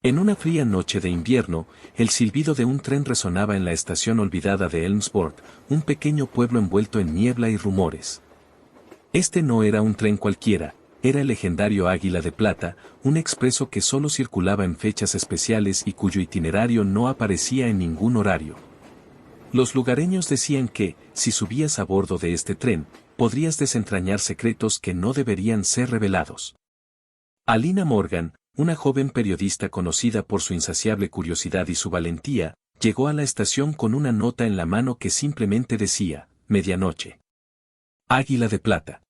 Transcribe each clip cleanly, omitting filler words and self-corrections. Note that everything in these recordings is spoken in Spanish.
En una fría noche de invierno, el silbido de un tren resonaba en la estación olvidada de Elmsford, un pequeño pueblo envuelto en niebla y rumores. Este no era un tren cualquiera, era el legendario Águila de Plata, un expreso que solo circulaba en fechas especiales y cuyo itinerario no aparecía en ningún horario. Los lugareños decían que, si subías a bordo de este tren, podrías desentrañar secretos que no deberían ser revelados. Alina Morgan, una joven periodista conocida por su insaciable curiosidad y su valentía, llegó a la estación con una nota en la mano que simplemente decía, medianoche. Águila de Plata.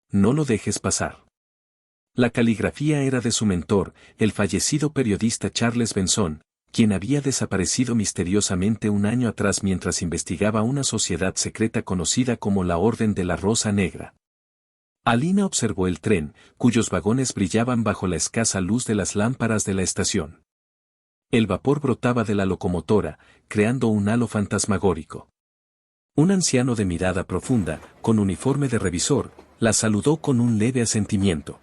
No lo dejes pasar. La caligrafía era de su mentor, el fallecido periodista Charles Benson, quien había desaparecido misteriosamente un año atrás mientras investigaba una sociedad secreta conocida como la Orden de la Rosa Negra. Alina observó el tren, cuyos vagones brillaban bajo la escasa luz de las lámparas de la estación. El vapor brotaba de la locomotora, creando un halo fantasmagórico. Un anciano de mirada profunda, con uniforme de revisor, la saludó con un leve asentimiento.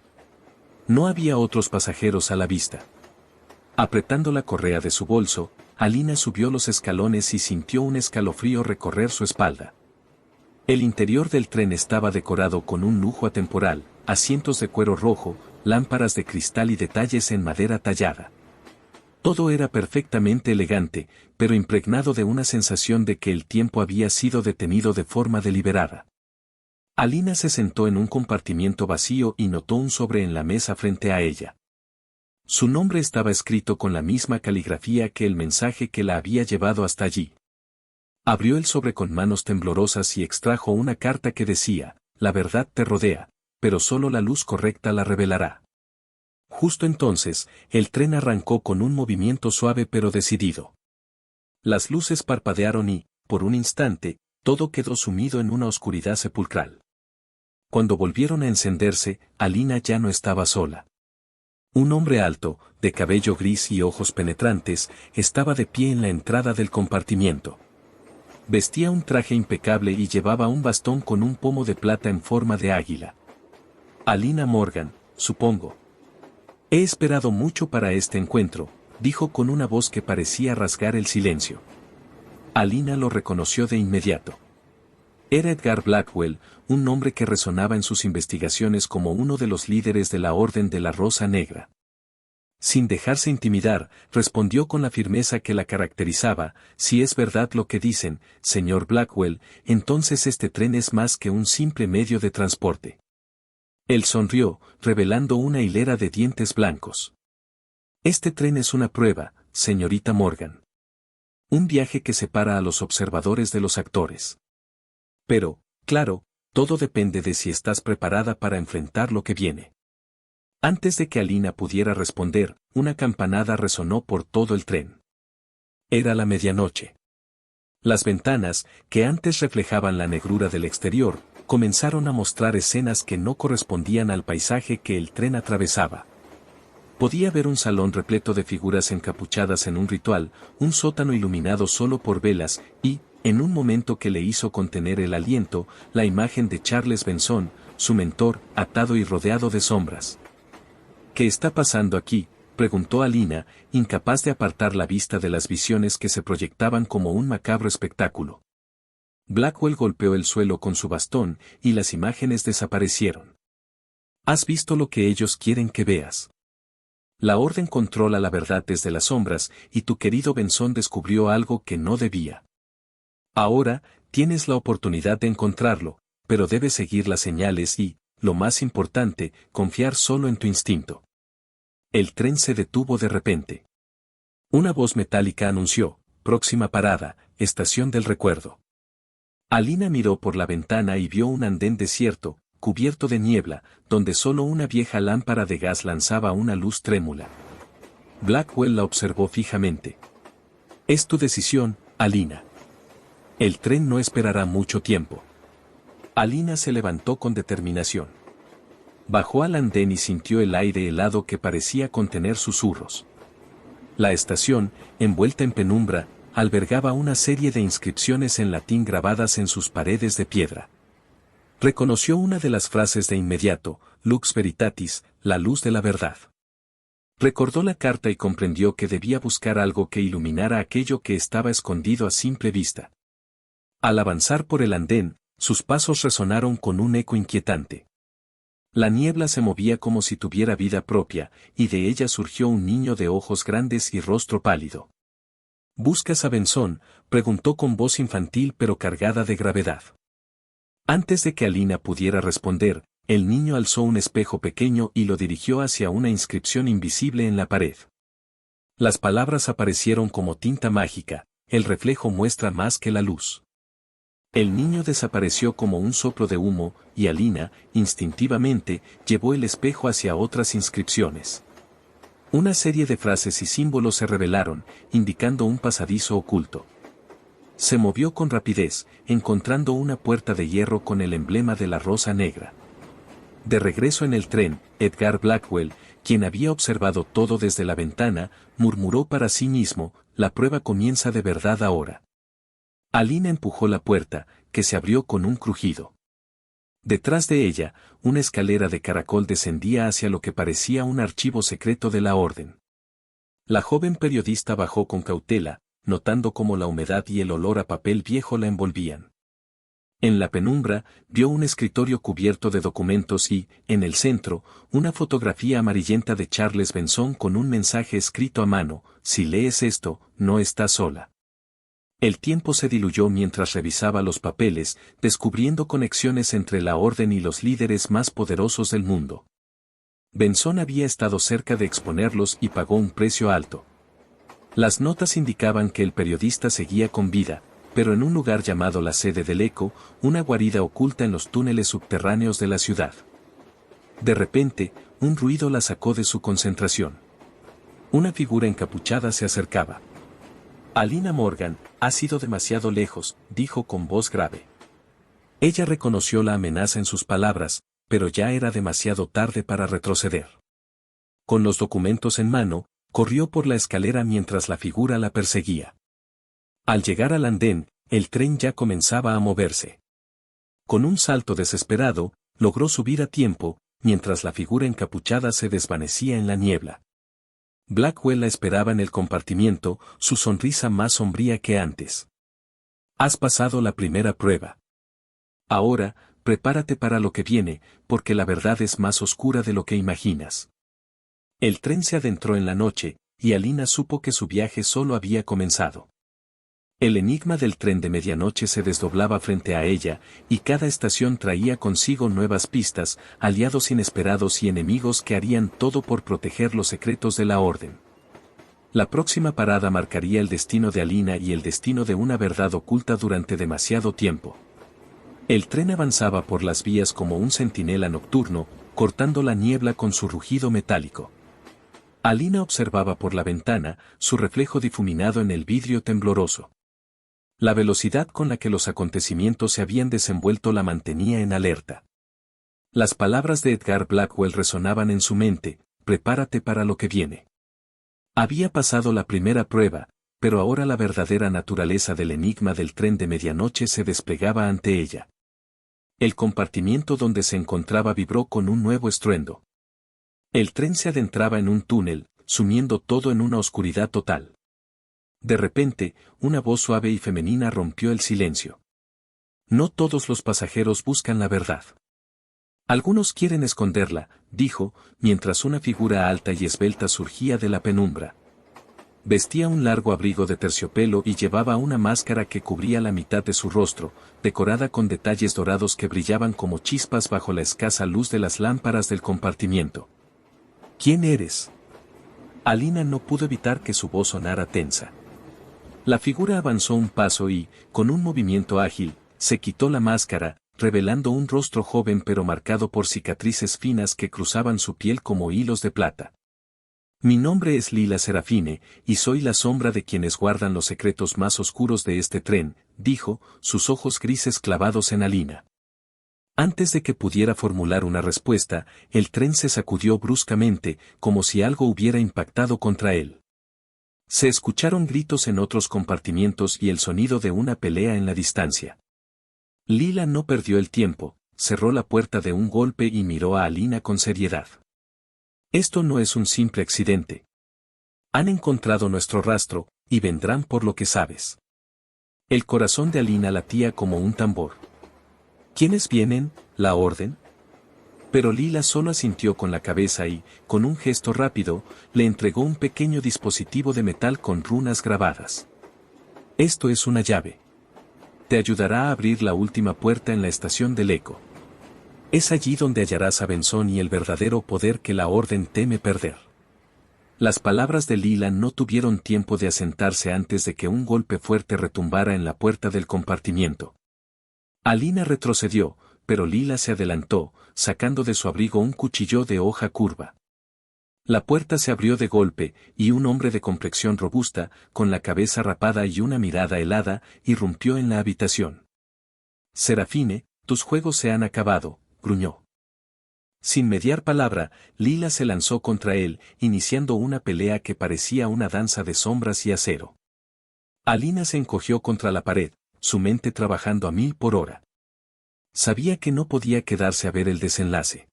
No había otros pasajeros a la vista. Apretando la correa de su bolso, Alina subió los escalones y sintió un escalofrío recorrer su espalda. El interior del tren estaba decorado con un lujo atemporal, asientos de cuero rojo, lámparas de cristal y detalles en madera tallada. Todo era perfectamente elegante, pero impregnado de una sensación de que el tiempo había sido detenido de forma deliberada. Alina se sentó en un compartimiento vacío y notó un sobre en la mesa frente a ella. Su nombre estaba escrito con la misma caligrafía que el mensaje que la había llevado hasta allí. Abrió el sobre con manos temblorosas y extrajo una carta que decía, la verdad te rodea, pero solo la luz correcta la revelará. Justo entonces, el tren arrancó con un movimiento suave pero decidido. Las luces parpadearon y, por un instante, todo quedó sumido en una oscuridad sepulcral. Cuando volvieron a encenderse, Alina ya no estaba sola. Un hombre alto, de cabello gris y ojos penetrantes, estaba de pie en la entrada del compartimiento. Vestía un traje impecable y llevaba un bastón con un pomo de plata en forma de águila. Alina Morgan, supongo. He esperado mucho para este encuentro, dijo con una voz que parecía rasgar el silencio. Alina lo reconoció de inmediato. Era Edgar Blackwell, un nombre que resonaba en sus investigaciones como uno de los líderes de la Orden de la Rosa Negra. Sin dejarse intimidar, respondió con la firmeza que la caracterizaba, si es verdad lo que dicen, señor Blackwell, entonces este tren es más que un simple medio de transporte. Él sonrió, revelando una hilera de dientes blancos. Este tren es una prueba, señorita Morgan. Un viaje que separa a los observadores de los actores. Pero, claro, todo depende de si estás preparada para enfrentar lo que viene. Antes de que Alina pudiera responder, una campanada resonó por todo el tren. Era la medianoche. Las ventanas, que antes reflejaban la negrura del exterior, comenzaron a mostrar escenas que no correspondían al paisaje que el tren atravesaba. Podía ver un salón repleto de figuras encapuchadas en un ritual, un sótano iluminado solo por velas, y, en un momento que le hizo contener el aliento, la imagen de Charles Benson, su mentor, atado y rodeado de sombras. ¿Qué está pasando aquí?, preguntó Alina, incapaz de apartar la vista de las visiones que se proyectaban como un macabro espectáculo. Blackwell golpeó el suelo con su bastón, y las imágenes desaparecieron. ¿Has visto lo que ellos quieren que veas? La Orden controla la verdad desde las sombras, y tu querido Benson descubrió algo que no debía. Ahora, tienes la oportunidad de encontrarlo, pero debes seguir las señales y, lo más importante, confiar solo en tu instinto. El tren se detuvo de repente. Una voz metálica anunció, próxima parada, Estación del Recuerdo. Alina miró por la ventana y vio un andén desierto, cubierto de niebla, donde solo una vieja lámpara de gas lanzaba una luz trémula. Blackwell la observó fijamente. Es tu decisión, Alina. El tren no esperará mucho tiempo. Alina se levantó con determinación. Bajó al andén y sintió el aire helado que parecía contener susurros. La estación, envuelta en penumbra, albergaba una serie de inscripciones en latín grabadas en sus paredes de piedra. Reconoció una de las frases de inmediato, Lux Veritatis, la luz de la verdad. Recordó la carta y comprendió que debía buscar algo que iluminara aquello que estaba escondido a simple vista. Al avanzar por el andén, sus pasos resonaron con un eco inquietante. La niebla se movía como si tuviera vida propia, y de ella surgió un niño de ojos grandes y rostro pálido. —¿Buscas a Benson? —preguntó con voz infantil pero cargada de gravedad. Antes de que Alina pudiera responder, el niño alzó un espejo pequeño y lo dirigió hacia una inscripción invisible en la pared. Las palabras aparecieron como tinta mágica: el reflejo muestra más que la luz. El niño desapareció como un soplo de humo, y Alina, instintivamente, llevó el espejo hacia otras inscripciones. Una serie de frases y símbolos se revelaron, indicando un pasadizo oculto. Se movió con rapidez, encontrando una puerta de hierro con el emblema de la rosa negra. De regreso en el tren, Edgar Blackwell, quien había observado todo desde la ventana, murmuró para sí mismo: la prueba comienza de verdad ahora. Alina empujó la puerta, que se abrió con un crujido. Detrás de ella, una escalera de caracol descendía hacia lo que parecía un archivo secreto de la orden. La joven periodista bajó con cautela, notando cómo la humedad y el olor a papel viejo la envolvían. En la penumbra, vio un escritorio cubierto de documentos y, en el centro, una fotografía amarillenta de Charles Benson con un mensaje escrito a mano: si lees esto, no estás sola. El tiempo se diluyó mientras revisaba los papeles, descubriendo conexiones entre la orden y los líderes más poderosos del mundo. Benson había estado cerca de exponerlos y pagó un precio alto. Las notas indicaban que el periodista seguía con vida, pero en un lugar llamado la sede del Eco, una guarida oculta en los túneles subterráneos de la ciudad. De repente, un ruido la sacó de su concentración. Una figura encapuchada se acercaba. Alina Morgan: ha sido demasiado lejos, dijo con voz grave. Ella reconoció la amenaza en sus palabras, pero ya era demasiado tarde para retroceder. Con los documentos en mano, corrió por la escalera mientras la figura la perseguía. Al llegar al andén, el tren ya comenzaba a moverse. Con un salto desesperado, logró subir a tiempo, mientras la figura encapuchada se desvanecía en la niebla. Blackwell la esperaba en el compartimiento, su sonrisa más sombría que antes. Has pasado la primera prueba. Ahora, prepárate para lo que viene, porque la verdad es más oscura de lo que imaginas. El tren se adentró en la noche, y Alina supo que su viaje solo había comenzado. El enigma del tren de medianoche se desdoblaba frente a ella, y cada estación traía consigo nuevas pistas, aliados inesperados y enemigos que harían todo por proteger los secretos de la orden. La próxima parada marcaría el destino de Alina y el destino de una verdad oculta durante demasiado tiempo. El tren avanzaba por las vías como un centinela nocturno, cortando la niebla con su rugido metálico. Alina observaba por la ventana, su reflejo difuminado en el vidrio tembloroso. La velocidad con la que los acontecimientos se habían desenvuelto la mantenía en alerta. Las palabras de Edgar Blackwell resonaban en su mente: prepárate para lo que viene. Había pasado la primera prueba, pero ahora la verdadera naturaleza del enigma del tren de medianoche se desplegaba ante ella. El compartimiento donde se encontraba vibró con un nuevo estruendo. El tren se adentraba en un túnel, sumiendo todo en una oscuridad total. De repente, una voz suave y femenina rompió el silencio. No todos los pasajeros buscan la verdad. Algunos quieren esconderla, dijo, mientras una figura alta y esbelta surgía de la penumbra. Vestía un largo abrigo de terciopelo y llevaba una máscara que cubría la mitad de su rostro, decorada con detalles dorados que brillaban como chispas bajo la escasa luz de las lámparas del compartimiento. ¿Quién eres? Alina no pudo evitar que su voz sonara tensa. La figura avanzó un paso y, con un movimiento ágil, se quitó la máscara, revelando un rostro joven pero marcado por cicatrices finas que cruzaban su piel como hilos de plata. Mi nombre es Lila Serafine, y soy la sombra de quienes guardan los secretos más oscuros de este tren, dijo, sus ojos grises clavados en Alina. Antes de que pudiera formular una respuesta, el tren se sacudió bruscamente, como si algo hubiera impactado contra él. Se escucharon gritos en otros compartimientos y el sonido de una pelea en la distancia. Lila no perdió el tiempo, cerró la puerta de un golpe y miró a Alina con seriedad. Esto no es un simple accidente. Han encontrado nuestro rastro, y vendrán por lo que sabes. El corazón de Alina latía como un tambor. ¿Quiénes vienen? ¿La orden? Pero Lila solo asintió con la cabeza y, con un gesto rápido, le entregó un pequeño dispositivo de metal con runas grabadas. Esto es una llave. Te ayudará a abrir la última puerta en la estación del eco. Es allí donde hallarás a Benzón y el verdadero poder que la orden teme perder. Las palabras de Lila no tuvieron tiempo de asentarse antes de que un golpe fuerte retumbara en la puerta del compartimiento. Alina retrocedió, pero Lila se adelantó, sacando de su abrigo un cuchillo de hoja curva. La puerta se abrió de golpe, y un hombre de complexión robusta, con la cabeza rapada y una mirada helada, irrumpió en la habitación. Serafine, tus juegos se han acabado, gruñó. Sin mediar palabra, Lila se lanzó contra él, iniciando una pelea que parecía una danza de sombras y acero. Alina se encogió contra la pared, su mente trabajando a 1000 por hora. Sabía que no podía quedarse a ver el desenlace.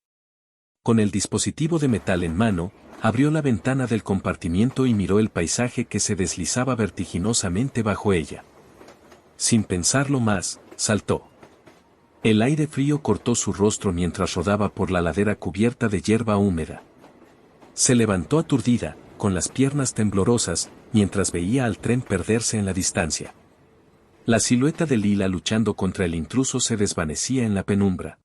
Con el dispositivo de metal en mano, abrió la ventana del compartimiento y miró el paisaje que se deslizaba vertiginosamente bajo ella. Sin pensarlo más, saltó. El aire frío cortó su rostro mientras rodaba por la ladera cubierta de hierba húmeda. Se levantó aturdida, con las piernas temblorosas, mientras veía al tren perderse en la distancia. La silueta de Lila luchando contra el intruso se desvanecía en la penumbra.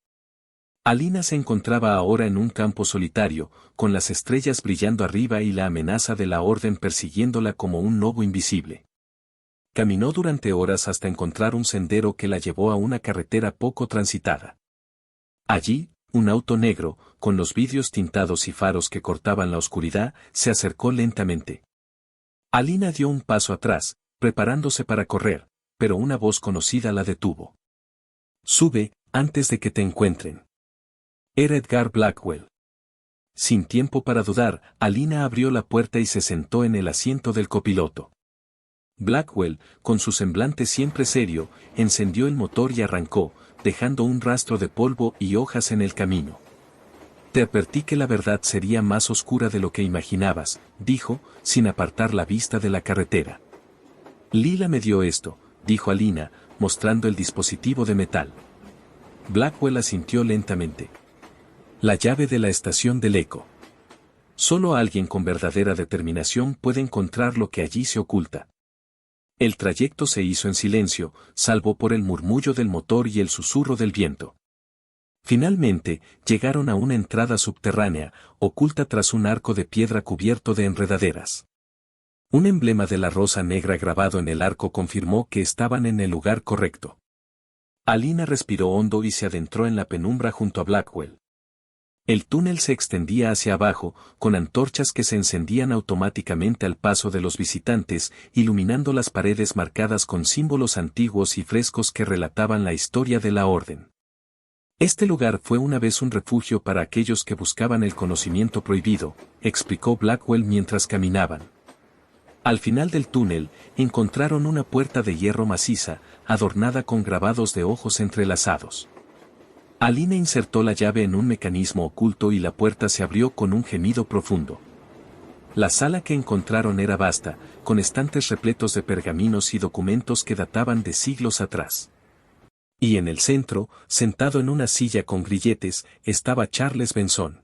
Alina se encontraba ahora en un campo solitario, con las estrellas brillando arriba y la amenaza de la orden persiguiéndola como un lobo invisible. Caminó durante horas hasta encontrar un sendero que la llevó a una carretera poco transitada. Allí, un auto negro, con los vidrios tintados y faros que cortaban la oscuridad, se acercó lentamente. Alina dio un paso atrás, preparándose para correr, pero una voz conocida la detuvo. Sube, antes de que te encuentren. Era Edgar Blackwell. Sin tiempo para dudar, Alina abrió la puerta y se sentó en el asiento del copiloto. Blackwell, con su semblante siempre serio, encendió el motor y arrancó, dejando un rastro de polvo y hojas en el camino. Te advertí que la verdad sería más oscura de lo que imaginabas, dijo, sin apartar la vista de la carretera. Lila me dio esto, dijo Alina, mostrando el dispositivo de metal. Blackwell asintió lentamente. La llave de la estación del eco. Solo alguien con verdadera determinación puede encontrar lo que allí se oculta. El trayecto se hizo en silencio, salvo por el murmullo del motor y el susurro del viento. Finalmente, llegaron a una entrada subterránea, oculta tras un arco de piedra cubierto de enredaderas. Un emblema de la rosa negra grabado en el arco confirmó que estaban en el lugar correcto. Alina respiró hondo y se adentró en la penumbra junto a Blackwell. El túnel se extendía hacia abajo, con antorchas que se encendían automáticamente al paso de los visitantes, iluminando las paredes marcadas con símbolos antiguos y frescos que relataban la historia de la orden. Este lugar fue una vez un refugio para aquellos que buscaban el conocimiento prohibido, explicó Blackwell mientras caminaban. Al final del túnel, encontraron una puerta de hierro maciza, adornada con grabados de ojos entrelazados. Alina insertó la llave en un mecanismo oculto y la puerta se abrió con un gemido profundo. La sala que encontraron era vasta, con estantes repletos de pergaminos y documentos que databan de siglos atrás. Y en el centro, sentado en una silla con grilletes, estaba Charles Benzón.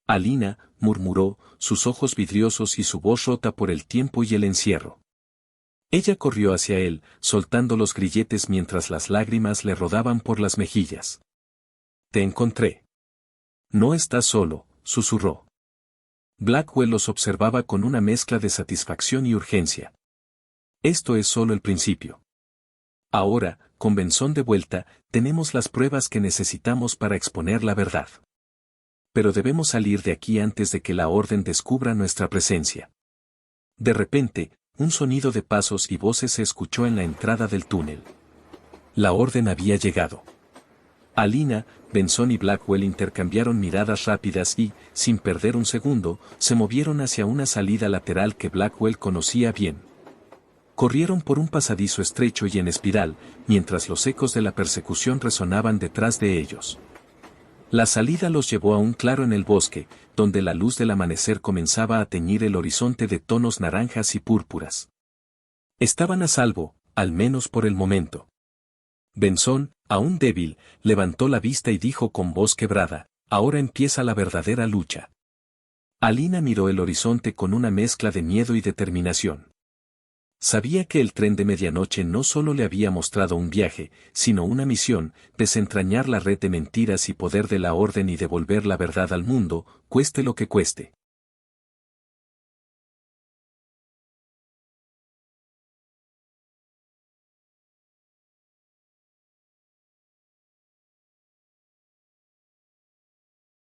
Alina, murmuró, sus ojos vidriosos y su voz rota por el tiempo y el encierro. Ella corrió hacia él, soltando los grilletes mientras las lágrimas le rodaban por las mejillas. Te encontré. No estás solo, susurró. Blackwell los observaba con una mezcla de satisfacción y urgencia. Esto es solo el principio. Ahora, con Benzón de vuelta, tenemos las pruebas que necesitamos para exponer la verdad. Pero debemos salir de aquí antes de que la orden descubra nuestra presencia. De repente, un sonido de pasos y voces se escuchó en la entrada del túnel. La orden había llegado. Alina, Benzón y Blackwell intercambiaron miradas rápidas y, sin perder un segundo, se movieron hacia una salida lateral que Blackwell conocía bien. Corrieron por un pasadizo estrecho y en espiral, mientras los ecos de la persecución resonaban detrás de ellos. La salida los llevó a un claro en el bosque, donde la luz del amanecer comenzaba a teñir el horizonte de tonos naranjas y púrpuras. Estaban a salvo, al menos por el momento. Benson, aún débil, levantó la vista y dijo con voz quebrada, ahora empieza la verdadera lucha. Alina miró el horizonte con una mezcla de miedo y determinación. Sabía que el tren de medianoche no solo le había mostrado un viaje, sino una misión, desentrañar la red de mentiras y poder de la orden y devolver la verdad al mundo, cueste lo que cueste.